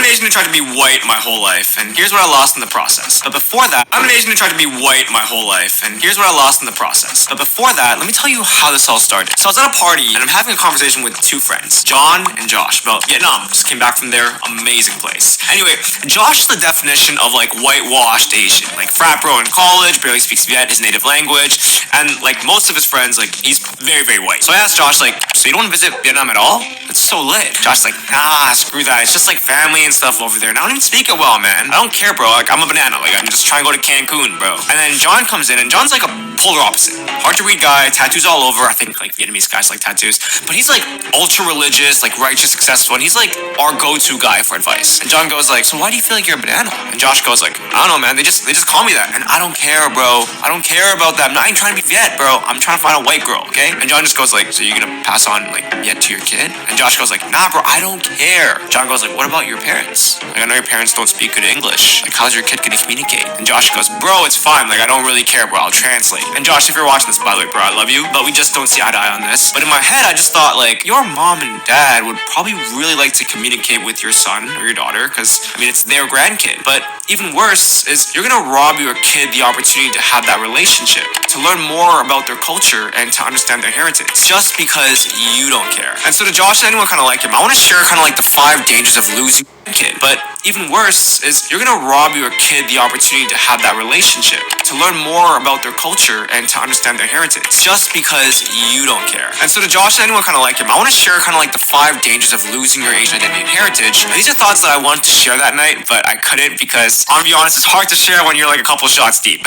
an Asian who tried to be white my whole life, and here's what I lost in the process. But before that, I'm an Asian who tried to be white my whole life, and here's what I lost in the process. But before that, let me tell you how this all started. So I was at a party, and I'm having a conversation with two friends, John and Josh, about Vietnam. Just came back from their amazing place. Anyway, Josh is the definition of like whitewashed Asian, like frat bro in college, barely speaks Viet, his native language, and like most of his friends, like he's very, very white. So I asked Josh, like, so you don't want to visit Vietnam at all? It's so lit. Josh's like, nah, screw that. It's just like family and stuff over there. And I don't even speak it well, man. I don't care, bro. Like, I'm a banana. Like, I'm just trying to go to Cancun, bro. And then John comes in, and John's like a polar opposite. Hard to read guy, tattoos all over. I think like Vietnamese guys like tattoos. But he's like ultra religious, like righteous, successful, and he's like our go-to guy for advice. And John goes like, so why do you feel like you're a banana? And Josh goes like, I don't know, man. They just call me that. And I don't care, bro. I don't care about that. I'm not even trying to be Viet, bro. I'm trying to find a white girl, okay? And John just goes like, so you're gonna pass on like Viet to your kid? And Josh goes like, nah, bro, I don't care. John goes like, what about your parents? Like, I know your parents don't speak good English. Like, how's your kid gonna communicate? And Josh goes, bro, it's fine. Like, I don't really care, bro. I'll translate. And Josh, if you're watching this, by the way, bro, I love you, but we just don't see eye to eye on this. But in my head, I just thought like, your mom and dad would probably really like to communicate with your son or your daughter, because I mean, it's their grandkid. But even worse is you're gonna rob your kid the opportunity to have that relationship, to learn more about their culture and to understand their heritage, just because you don't care. And so to Josh and anyone kind of like him, I want to share kind of like the 5 dangers of losing your kid. But even worse is you're gonna rob your kid the opportunity to have that relationship, to learn more about their culture and to understand their heritage, just because you don't care. And so to Josh and anyone kind of like him, I want to share kind of like the 5 dangers of losing your Asian identity and heritage. And these are thoughts that I wanted to share that night, but I couldn't because, I'll be honest, it's hard to share when you're like a couple shots deep.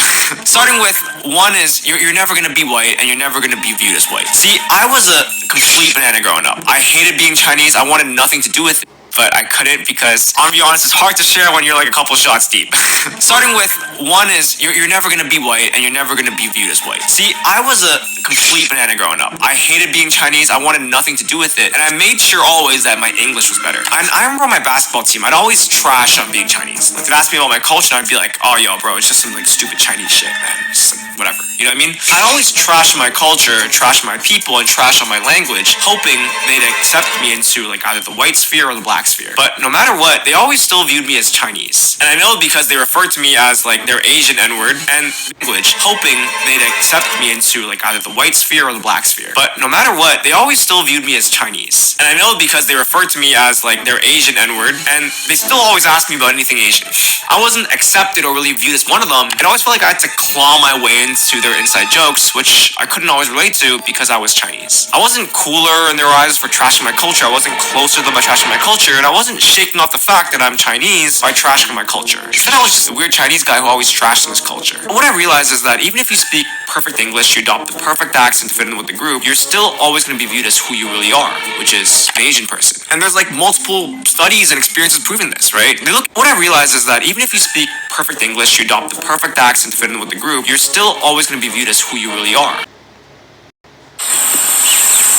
Starting with, one is you're never gonna be white and you're never gonna be viewed as white. See, I was a complete banana growing up. I hated being Chinese. I wanted nothing to do with it, but I couldn't because, I'll be honest, it's hard to share when you're like a couple shots deep. Starting with, one is you're never gonna be white and you're never gonna be viewed as white. See, I was a complete banana growing up. I hated being Chinese. I wanted nothing to do with it, and I made sure always that my English was better. And I remember on my basketball team, I'd always trash on being Chinese. Like, they'd ask me about my culture, and I'd be like, oh, yo, bro, it's just some like stupid Chinese shit, man. Just like, whatever. You know what I mean? I'd always trash my culture, trash my people, and trash on my language, hoping they'd accept me into like either the white sphere or the black sphere. But no matter what, they always still viewed me as Chinese. And I know because they referred to me as like their Asian N-word and language, hoping they'd accept me into like either the white sphere or the black sphere. But no matter what, they always still viewed me as Chinese. And I know because they referred to me as like their Asian N-word, and they still always asked me about anything Asian. I wasn't accepted or really viewed as one of them, and I always felt like I had to claw my way into their inside jokes, which I couldn't always relate to because I was Chinese. I wasn't cooler in their eyes for trashing my culture. I wasn't closer to them by trashing my culture, and I wasn't shaking off the fact that I'm Chinese by trashing my culture. Instead, I was just a weird Chinese guy who always trashed his culture. But what I realized is that even if you speak perfect English, you adopt the perfect accent to fit in with the group, you're still always going to be viewed as who you really are, which is an Asian person. And there's like multiple studies and experiences proving this, right? What I realized is that even if you speak perfect English, you adopt the perfect accent to fit in with the group, you're still always going to be viewed as who you really are.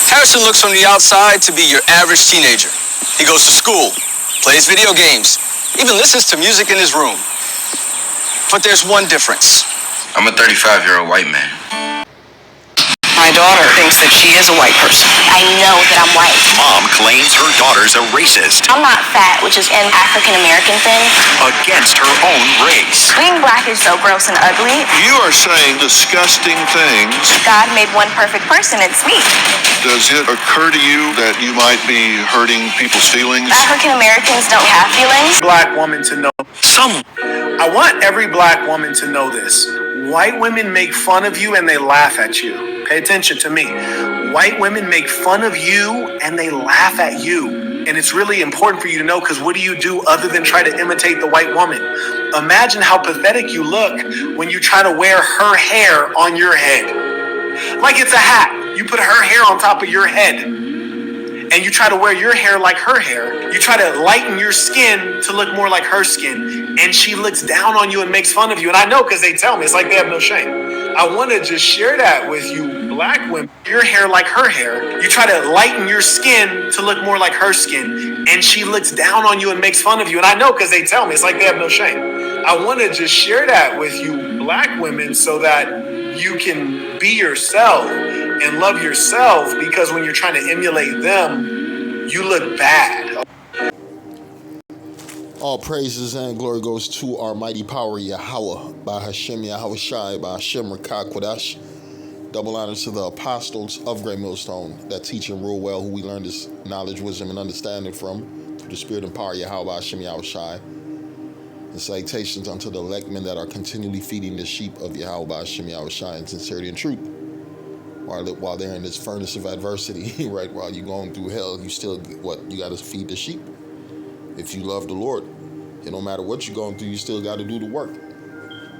Harrison looks from the outside to be your average teenager. He goes to school, plays video games, even listens to music in his room. But there's one difference. I'm a 35-year-old white man. My daughter thinks that she is a white person. I know that I'm white. Mom claims her daughter's a racist. I'm not fat, which is an African-American thing. Against her own race. Being black is so gross and ugly. You are saying disgusting things. God made one perfect person, it's me. Does it occur to you that you might be hurting people's feelings? African-Americans don't have feelings. Black woman to know. I want every black woman to know this. White women make fun of you and they laugh at you. Pay attention to me. White women make fun of you and they laugh at you. And it's really important for you to know, because what do you do other than try to imitate the white woman? Imagine how pathetic you look when you try to wear her hair on your head. Like it's a hat. You put her hair on top of your head. And you try to wear your hair like her hair. You try to lighten your skin to look more like her skin. And she looks down on you and makes fun of you. And I know, because they tell me, it's like they have no shame. I want to just share that with you black women. Your hair like her hair. You try to lighten your skin to look more like her skin. And she looks down on you and makes fun of you. And I know, because they tell me, it's like they have no shame. I want to just share that with you black women so that you can be yourself and love yourself, because when you're trying to emulate them, you look bad. All praises and glory goes to our mighty power, Yahweh, by Hashem Yahweh Shai, by Hashem Rakah Kodash. Double honors to the apostles of Great Millstone that teach and rule well, who we learn this knowledge, wisdom, and understanding from, through the spirit and power, Yahweh, by Hashem Yahweh Shai. And salutations unto the elect men that are continually feeding the sheep of Yahweh, by Hashem Yahweh Shai, in sincerity and truth. While they're in this furnace of adversity, right? While you're going through hell, you still, you got to feed the sheep. If you love the Lord, it don't matter what you're going through, you still got to do the work,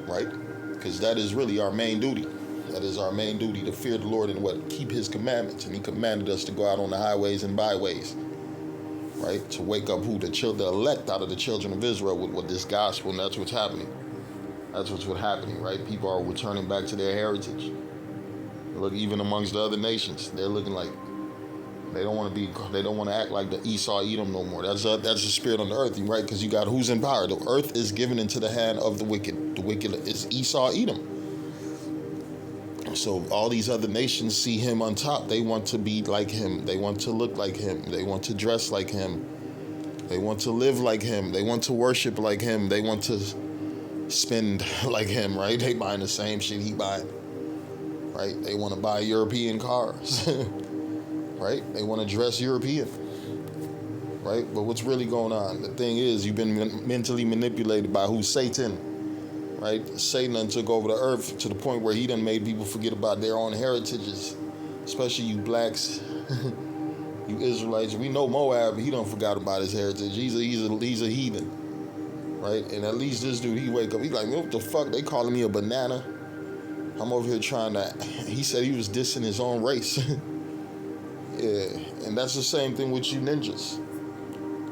right? Because that is really our main duty. That is our main duty, to fear the Lord and keep his commandments. And he commanded us to go out on the highways and byways, right? To wake up the elect out of the children of Israel with this gospel, and that's what's happening. That's what's happening, right? People are returning back to their heritage. Look, even amongst the other nations, they're looking like they don't want to act like the Esau Edom no more. That's the spirit on the earth, right? Because you got who's in power. The earth is given into the hand of the wicked. The wicked is Esau Edom. So all these other nations see him on top. They want to be like him. They want to look like him. They want to dress like him. They want to live like him. They want to worship like him. They want to spend like him, right? They buying the same shit he buying, right? They want to buy European cars, right? They want to dress European, right? But what's really going on? The thing is, you've been mentally manipulated by who? Satan. Right? Satan done took over the earth to the point where he done made people forget about their own heritages, especially you blacks, you Israelites. We know Moab, he done forgot about his heritage. He's a heathen, right? And at least this dude, he wake up, he like, what the fuck? They calling me a banana. I'm over here trying to. He said he was dissing his own race. Yeah, and that's the same thing with you ninjas,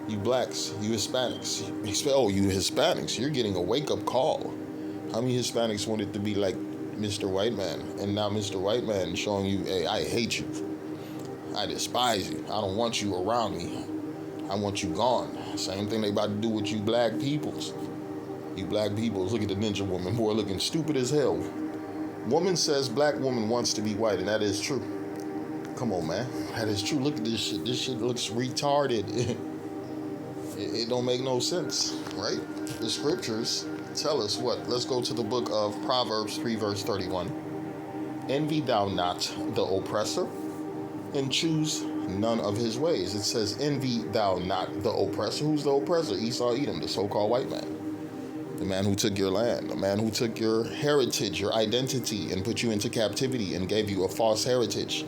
you blacks, you Hispanics. You Hispanics, you're getting a wake up call. How many Hispanics wanted to be like Mr. White Man? And now Mr. White Man showing you, hey, I hate you. I despise you. I don't want you around me. I want you gone. Same thing they about to do with you black peoples. You black peoples, look at the ninja woman, boy, looking stupid as hell. Woman says black woman wants to be white, and that is true. Come on, man. That is true. Look at this shit. This shit looks retarded. It don't make no sense, right? The scriptures tell us what? Let's go to the book of Proverbs 3, verse 31. Envy thou not the oppressor, and choose none of his ways. It says, envy thou not the oppressor. Who's the oppressor? Esau Edom, the so-called white man. The man who took your land, the man who took your heritage, your identity, and put you into captivity and gave you a false heritage.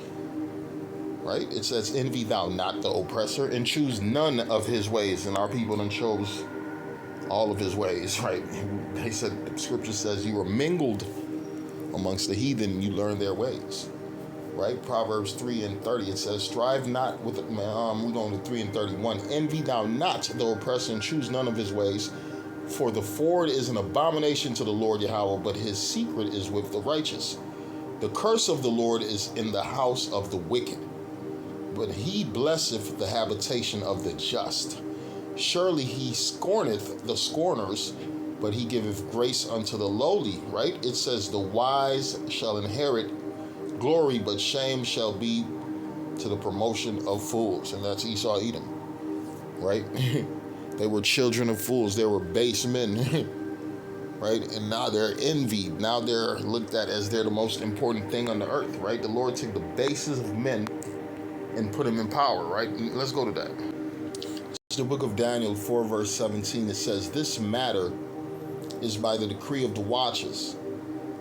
Right? It says, envy thou not the oppressor, and choose none of his ways. And our people then chose all of his ways, right? They said, the scripture says, you were mingled amongst the heathen, you learned their ways, right? Proverbs 3 and 30, it says, strive not with, we're going to 3 and 31, envy thou not the oppressor, and choose none of his ways, for the forward is an abomination to the Lord Yahweh, but his secret is with the righteous. The curse of the Lord is in the house of the wicked, but he blesseth the habitation of the just. Surely he scorneth the scorners, but he giveth grace unto the lowly, right? It says the wise shall inherit glory, but shame shall be to the promotion of fools. And that's Esau Edom, right? They were children of fools. They were base men, right? And now they're envied. Now they're looked at as they're the most important thing on the earth, right? The Lord took the bases of men and put them in power, right? Let's go to that. It's the book of Daniel 4, verse 17. It says, this matter is by the decree of the watchers,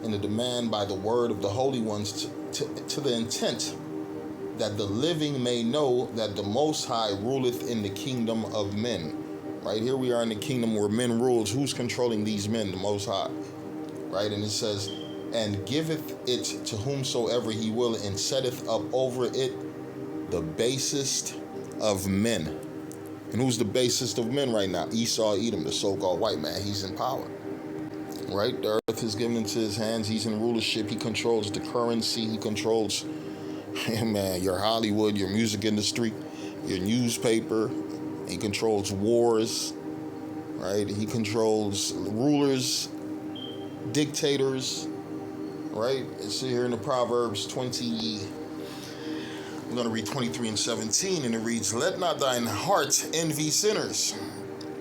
and the demand by the word of the holy ones to the intent that the living may know that the Most High ruleth in the kingdom of men. Right here we are in the kingdom where men rules. Who's controlling these men? The Most High. Right? And it says, and giveth it to whomsoever he will, and setteth up over it the basest of men. And who's the basest of men right now? Esau Edom, the so-called white man. He's in power. Right? The earth is given into his hands. He's in rulership. He controls the currency. He controls, man, your Hollywood, your music industry, your newspaper. He controls wars. Right? He controls rulers, dictators. Right? It's here in the Proverbs 20. I'm going to read 23 and 17, and it reads, let not thine heart envy sinners,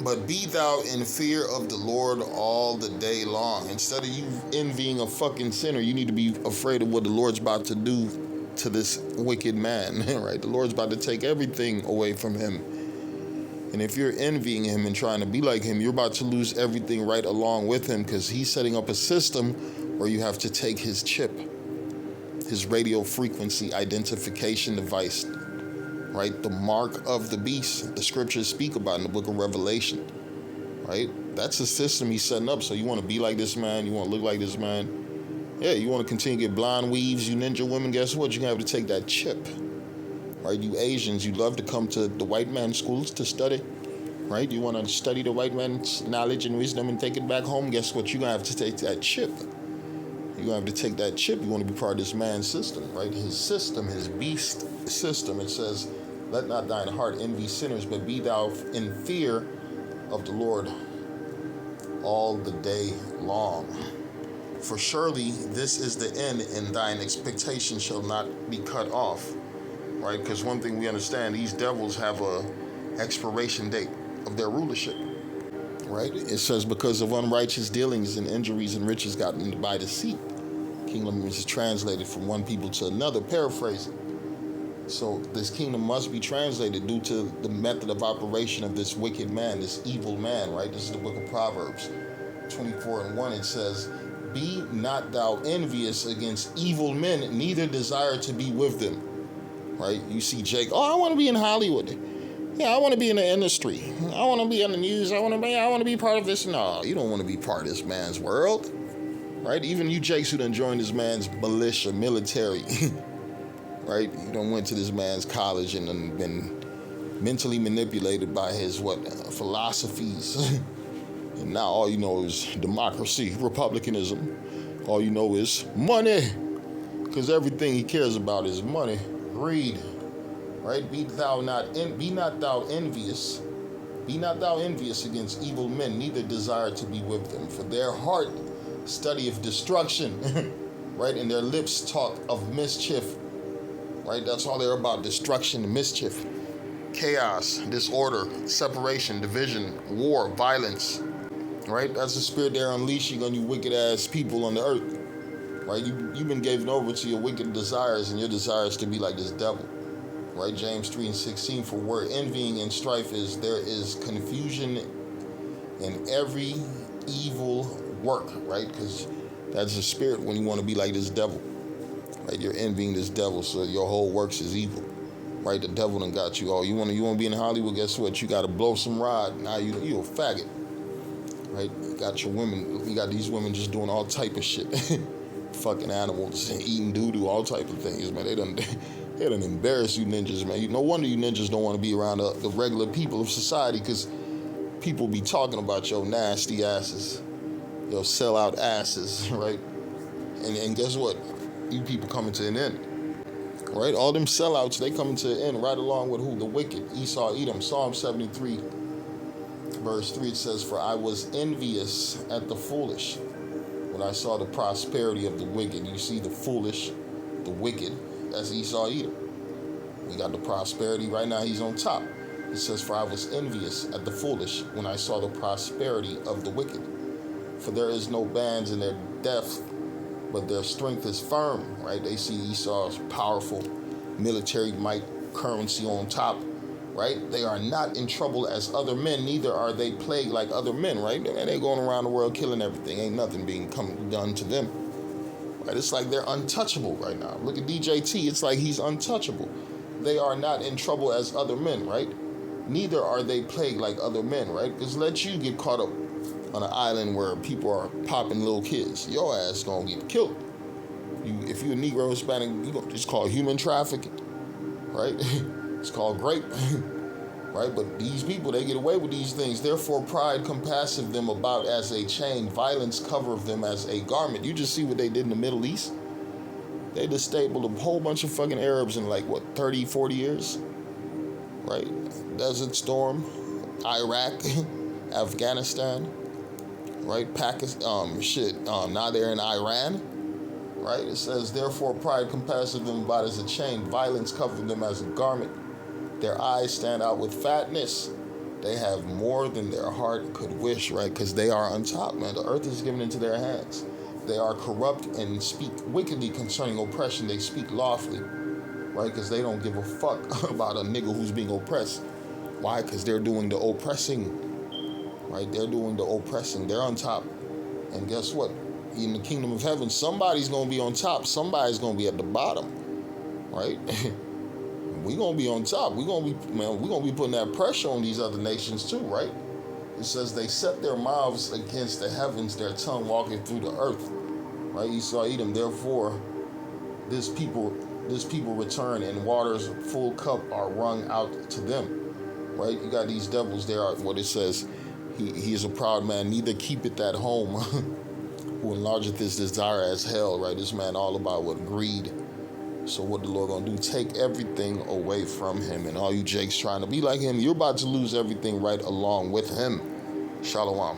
But be thou in fear of the Lord all the day long. Instead of you envying a fucking sinner, you need to be afraid of what the Lord's about to do to this wicked man, right? The Lord's about to take everything away from him. And if you're envying him and trying to be like him, you're about to lose everything right along with him, because he's setting up a system where you have to take his chip, his radio frequency identification device, right? The mark of the beast, the scriptures speak about in the book of Revelation, right? That's a system he's setting up. So you want to be like this man, you want to look like this man. Yeah, you want to continue to get blonde weaves, you ninja women, guess what? You're going to have to take that chip, right? You Asians, you love to come to the white man's schools to study, right? You want to study the white man's knowledge and wisdom and take it back home. Guess what? You're going to have to take that chip. You're going to have to take that chip. You want to be part of this man's system, right? His system, his beast system. It says, let not thine heart envy sinners, but be thou in fear of the Lord all the day long. For surely this is the end, and thine expectation shall not be cut off. Right? Because one thing we understand, these devils have a expiration date of their rulership. Right? It says, because of unrighteous dealings and injuries and riches gotten by deceit. Kingdom is translated from one people to another, paraphrasing. So this kingdom must be translated due to the method of operation of this wicked man, this evil man, right? This is the book of Proverbs 24:1. It says, be not thou envious against evil men, neither desire to be with them. Right? You see Jake, I want to be in Hollywood. Yeah, I want to be in the industry. I want to be on the news. I want to be part of this. No, you don't want to be part of this man's world. Right? Even you Jakes who done joined this man's militia, military. Right? You done went to this man's college and done been mentally manipulated by his philosophies. And now all you know is democracy, republicanism. All you know is money. Because everything he cares about is money. Greed. Right? Be not thou envious. Be not thou envious against evil men, neither desire to be with them. For their heart studieth destruction. Right? And their lips talk of mischief. Right? That's all they're about. Destruction, mischief, chaos, disorder, separation, division, war, violence. Right? That's the spirit they're unleashing on you wicked ass people on the earth. Right? You've been given over to your wicked desires, and your desires to be like this devil. Right? James 3:16, for where envying and strife is, there is confusion in every evil work. Right? Because that's the spirit when you want to be like this devil. Right? You're envying this devil, so your whole works is evil. Right? The devil done got you all. You want to be in Hollywood, guess what? You got to blow some rod. Now you a faggot. Right? You got your women. You got these women just doing all type of shit. Fucking animals, eating doo-doo, all type of things, man. They done embarrass you ninjas, man. No wonder you ninjas don't want to be around the regular people of society, because people be talking about your nasty asses, your sellout asses, right? And guess what? You people coming to an end. Right? All them sellouts, they coming to an end right along with who? The wicked, Esau, Edom. Psalm 73, verse 3, it says, for I was envious at the foolish when I saw the prosperity of the wicked. You see the foolish, the wicked, that's Esau, Edom. We got the prosperity. Right now he's on top. It says, for I was envious at the foolish when I saw the prosperity of the wicked. For there is no bands in their depth, but their strength is firm. Right? They see Esau's powerful military might, currency on top. Right? They are not in trouble as other men, neither are they plagued like other men. Right? They going around the world killing everything. Ain't nothing being done to them. Right? It's like they're untouchable right now. Look at DJT. It's like he's untouchable. They are not in trouble as other men. Right? Neither are they plagued like other men. Right? Because let you get caught up on an island where people are popping little kids. Your ass gonna get killed. If you're a Negro, Hispanic, it's called human trafficking. Right? It's called rape. Right? But these people, they get away with these things. Therefore, pride compasseth them about as a chain. Violence covereth them as a garment. You just see what they did in the Middle East. They just stapled a whole bunch of fucking Arabs in 30, 40 years. Right? Desert Storm, Iraq, Afghanistan. Right? Pakistan, now they're in Iran. Right? It says, therefore, pride compasseth them about as a chain. Violence covereth them as a garment. Their eyes stand out with fatness. They have more than their heart could wish, right? Because they are on top, man. The earth is given into their hands. They are corrupt and speak wickedly concerning oppression. They speak lawfully, right? Because they don't give a fuck about a nigga who's being oppressed. Why? Because they're doing the oppressing, right? They're doing the oppressing. They're on top. And guess what? In the kingdom of heaven, somebody's going to be on top. Somebody's going to be at the bottom, right? We're going to be on top. We're going to be putting that pressure on these other nations too, right? It says they set their mouths against the heavens, their tongue walking through the earth, right? Esau Edom, therefore, this people return and waters full cup are wrung out to them, right? You got these devils there, what it says, he is a proud man, neither keepeth at home, who enlargeth his desire as hell, right? This man all about what? Greed. So what the Lord gonna do? Take everything away from him. And all you jakes trying to be like him, you're about to lose everything right along with him. Shalom.